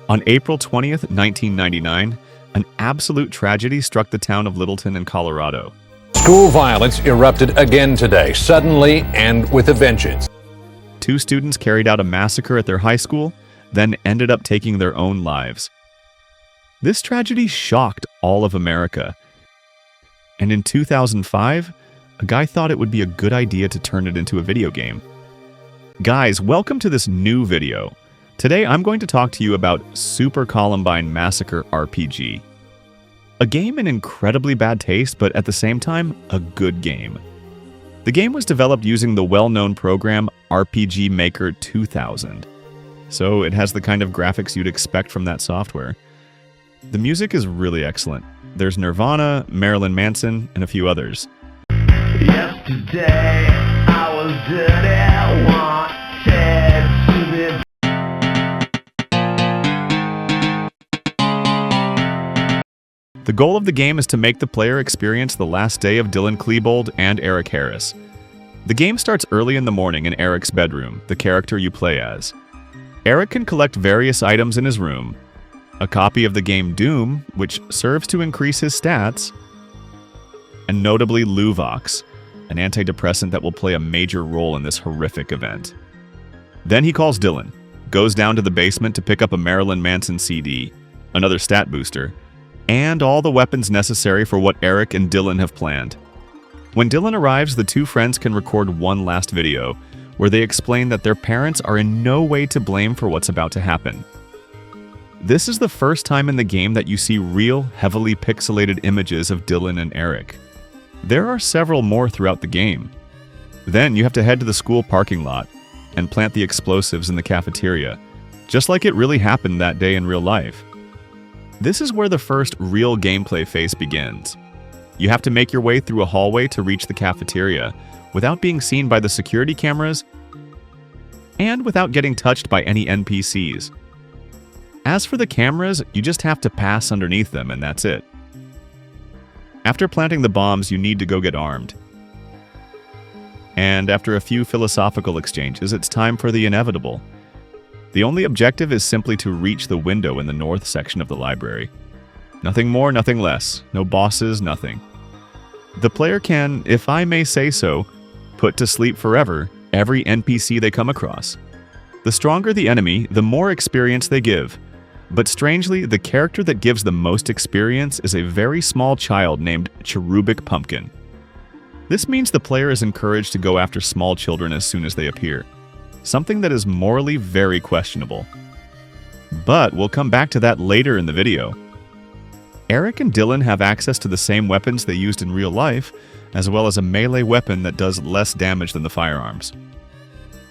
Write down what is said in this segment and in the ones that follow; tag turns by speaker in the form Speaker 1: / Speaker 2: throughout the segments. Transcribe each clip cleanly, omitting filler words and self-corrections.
Speaker 1: On April 20th, 1999, an absolute tragedy struck the town of Littleton in Colorado.
Speaker 2: School violence erupted again today, suddenly and with a vengeance.
Speaker 1: 2 students carried out a massacre at their high school, then ended up taking their own lives. This tragedy shocked all of America. And in 2005, a guy thought it would be a good idea to turn it into a video game. Guys, welcome to this new video. Today I'm going to talk to you about Super Columbine Massacre RPG. A game in incredibly bad taste, but at the same time, a good game. The game was developed using the well-known program RPG Maker 2000. So it has the kind of graphics you'd expect from that software. The music is really excellent. There's Nirvana, Marilyn Manson, and a few others.
Speaker 3: Yesterday I was dirty, wanted to be.
Speaker 1: The goal of the game is to make the player experience the last day of Dylan Klebold and Eric Harris. The game starts early in the morning in Eric's bedroom, the character you play as. Eric can collect various items in his room, a copy of the game Doom, which serves to increase his stats, and notably Luvox, an antidepressant that will play a major role in this horrific event. Then he calls Dylan, goes down to the basement to pick up a Marilyn Manson CD, another stat booster, and all the weapons necessary for what Eric and Dylan have planned. When Dylan arrives, the 2 friends can record one last video, where they explain that their parents are in no way to blame for what's about to happen. This is the first time in the game that you see real, heavily pixelated images of Dylan and Eric. There are several more throughout the game. Then you have to head to the school parking lot and plant the explosives in the cafeteria, just like it really happened that day in real life. This is where the first real gameplay phase begins. You have to make your way through a hallway to reach the cafeteria without being seen by the security cameras and without getting touched by any NPCs. As for the cameras, you just have to pass underneath them and that's it. After planting the bombs, you need to go get armed. And after a few philosophical exchanges, it's time for the inevitable. The only objective is simply to reach the window in the north section of the library. Nothing more, nothing less. No bosses, nothing. The player can, if I may say so, put to sleep forever every NPC they come across. The stronger the enemy, the more experience they give. But strangely, the character that gives the most experience is a very small child named Cherubic Pumpkin. This means the player is encouraged to go after small children as soon as they appear. Something that is morally very questionable. But we'll come back to that later in the video. Eric and Dylan have access to the same weapons they used in real life, as well as a melee weapon that does less damage than the firearms.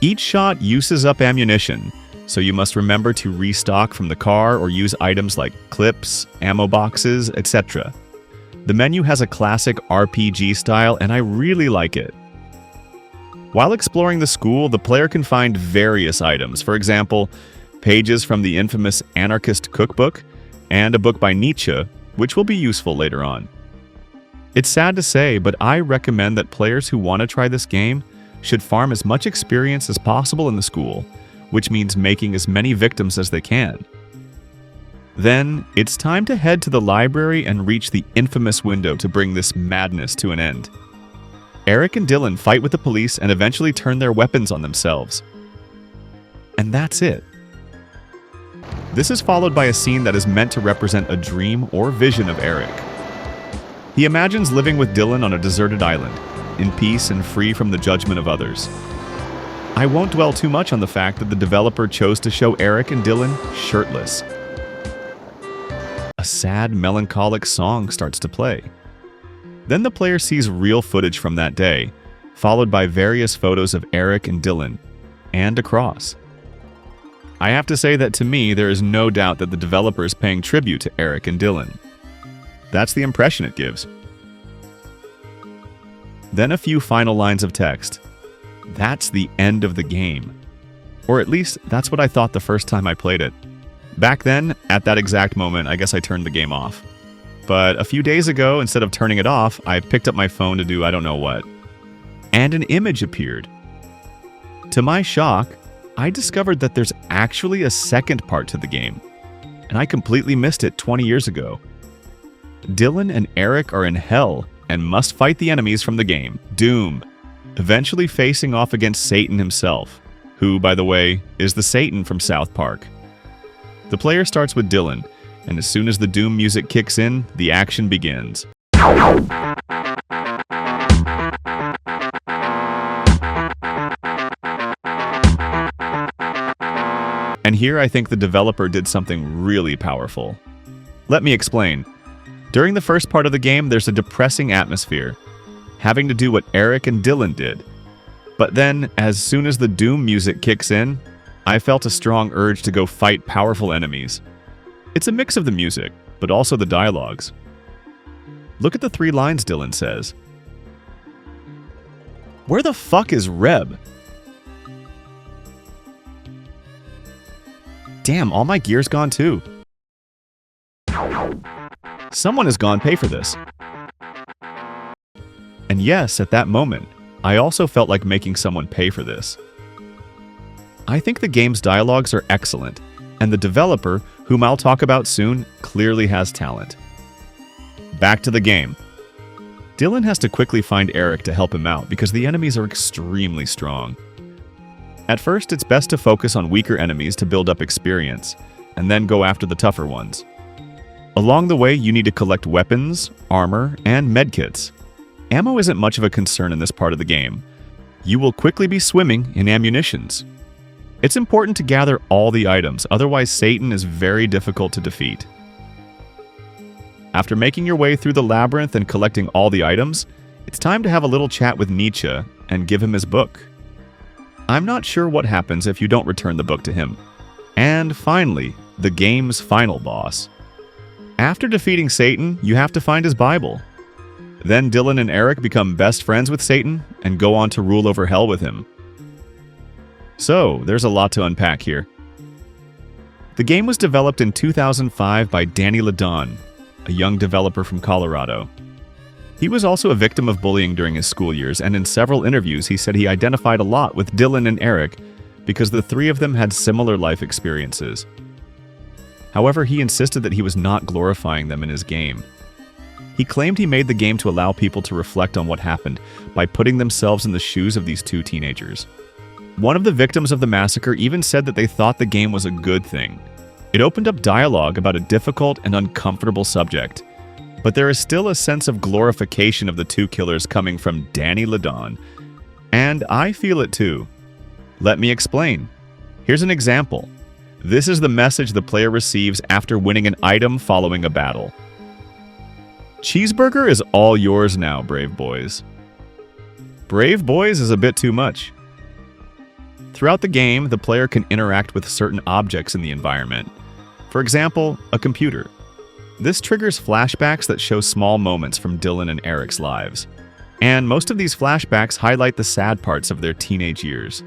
Speaker 1: Each shot uses up ammunition, so you must remember to restock from the car or use items like clips, ammo boxes, etc. The menu has a classic RPG style, and I really like it. While exploring the school, the player can find various items, for example, pages from the infamous anarchist cookbook, and a book by Nietzsche, which will be useful later on. It's sad to say, but I recommend that players who want to try this game should farm as much experience as possible in the school, which means making as many victims as they can. Then, it's time to head to the library and reach the infamous window to bring this madness to an end. Eric and Dylan fight with the police and eventually turn their weapons on themselves. And that's it. This is followed by a scene that is meant to represent a dream or vision of Eric. He imagines living with Dylan on a deserted island, in peace and free from the judgment of others. I won't dwell too much on the fact that the developer chose to show Eric and Dylan shirtless. A sad, melancholic song starts to play. Then the player sees real footage from that day, followed by various photos of Eric and Dylan, and a cross. I have to say that to me, there is no doubt that the developer is paying tribute to Eric and Dylan. That's the impression it gives. Then a few final lines of text. That's the end of the game. Or at least, that's what I thought the first time I played it. Back then, at that exact moment, I guess I turned the game off. But a few days ago, instead of turning it off, I picked up my phone to do I don't know what. And an image appeared. To my shock, I discovered that there's actually a second part to the game. and I completely missed it 20 years ago. Dylan and Eric are in hell and must fight the enemies from the game, Doom, eventually facing off against Satan himself, who, by the way, is the Satan from South Park. The player starts with Dylan, and as soon as the Doom music kicks in, the action begins. And here I think the developer did something really powerful. Let me explain. During the first part of the game, there's a depressing atmosphere, having to do what Eric and Dylan did. But then, as soon as the Doom music kicks in, I felt a strong urge to go fight powerful enemies. It's a mix of the music, but also the dialogues. Look at the 3 lines Dylan says. Where the fuck is Reb? Damn, all my gear's gone too. Someone has gone pay for this. And yes, at that moment, I also felt like making someone pay for this. I think the game's dialogues are excellent, and the developer, whom I'll talk about soon, clearly has talent. Back to the game. Dylan has to quickly find Eric to help him out because the enemies are extremely strong. At first, it's best to focus on weaker enemies to build up experience, and then go after the tougher ones. Along the way, you need to collect weapons, armor, and medkits. Ammo isn't much of a concern in this part of the game. You will quickly be swimming in ammunitions. It's important to gather all the items, otherwise Satan is very difficult to defeat. After making your way through the labyrinth and collecting all the items, it's time to have a little chat with Nietzsche and give him his book. I'm not sure what happens if you don't return the book to him. And finally, the game's final boss. After defeating Satan, you have to find his Bible. Then Dylan and Eric become best friends with Satan and go on to rule over hell with him. So, there's a lot to unpack here. The game was developed in 2005 by Danny Ladon, a young developer from Colorado. He was also a victim of bullying during his school years, and in several interviews he said he identified a lot with Dylan and Eric because the 3 of them had similar life experiences. However, he insisted that he was not glorifying them in his game. He claimed he made the game to allow people to reflect on what happened by putting themselves in the shoes of these 2 teenagers. One of the victims of the massacre even said that they thought the game was a good thing. It opened up dialogue about a difficult and uncomfortable subject, but there is still a sense of glorification of the 2 killers coming from Danny Ladon, and I feel it too. Let me explain. Here's an example. This is the message the player receives after winning an item following a battle. Cheeseburger is all yours now, brave boys. Brave boys is a bit too much. Throughout the game, the player can interact with certain objects in the environment. For example, a computer. This triggers flashbacks that show small moments from Dylan and Eric's lives. And most of these flashbacks highlight the sad parts of their teenage years.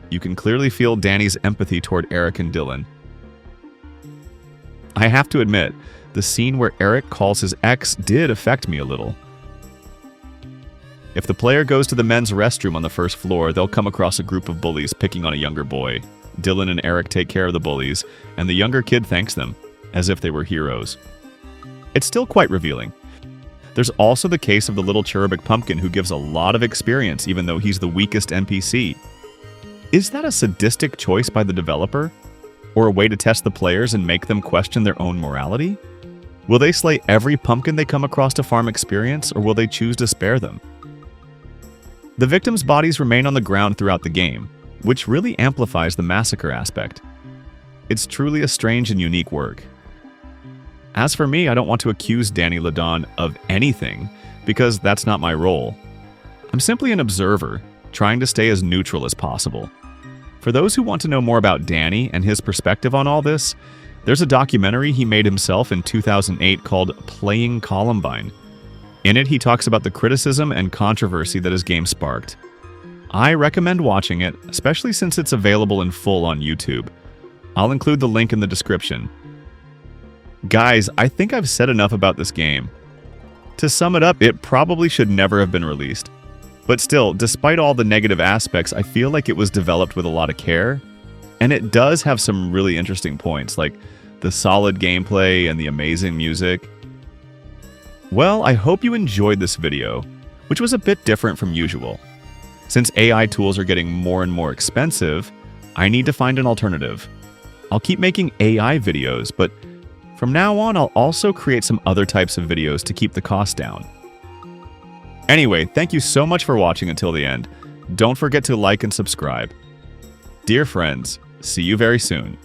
Speaker 1: You can clearly feel Danny's empathy toward Eric and Dylan. I have to admit, the scene where Eric calls his ex did affect me a little. If the player goes to the men's restroom on the first floor, they'll come across a group of bullies picking on a younger boy. Dylan and Eric take care of the bullies, and the younger kid thanks them, as if they were heroes. It's still quite revealing. There's also the case of the little cherubic pumpkin who gives a lot of experience even though he's the weakest NPC. Is that a sadistic choice by the developer? Or a way to test the players and make them question their own morality? Will they slay every pumpkin they come across to farm experience, or will they choose to spare them? The victims' bodies remain on the ground throughout the game, which really amplifies the massacre aspect. It's truly a strange and unique work. As for me, I don't want to accuse Danny Ladon of anything, because that's not my role. I'm simply an observer, trying to stay as neutral as possible. For those who want to know more about Danny and his perspective on all this, there's a documentary he made himself in 2008 called Playing Columbine. In it, he talks about the criticism and controversy that his game sparked. I recommend watching it, especially since it's available in full on YouTube. I'll include the link in the description. Guys, I think I've said enough about this game. To sum it up, it probably should never have been released. But still, despite all the negative aspects, I feel like it was developed with a lot of care. And it does have some really interesting points, like the solid gameplay, and the amazing music? Well, I hope you enjoyed this video, which was a bit different from usual. Since AI tools are getting more and more expensive, I need to find an alternative. I'll keep making AI videos, but from now on, I'll also create some other types of videos to keep the cost down. Anyway, thank you so much for watching until the end. Don't forget to like and subscribe. Dear friends, see you very soon.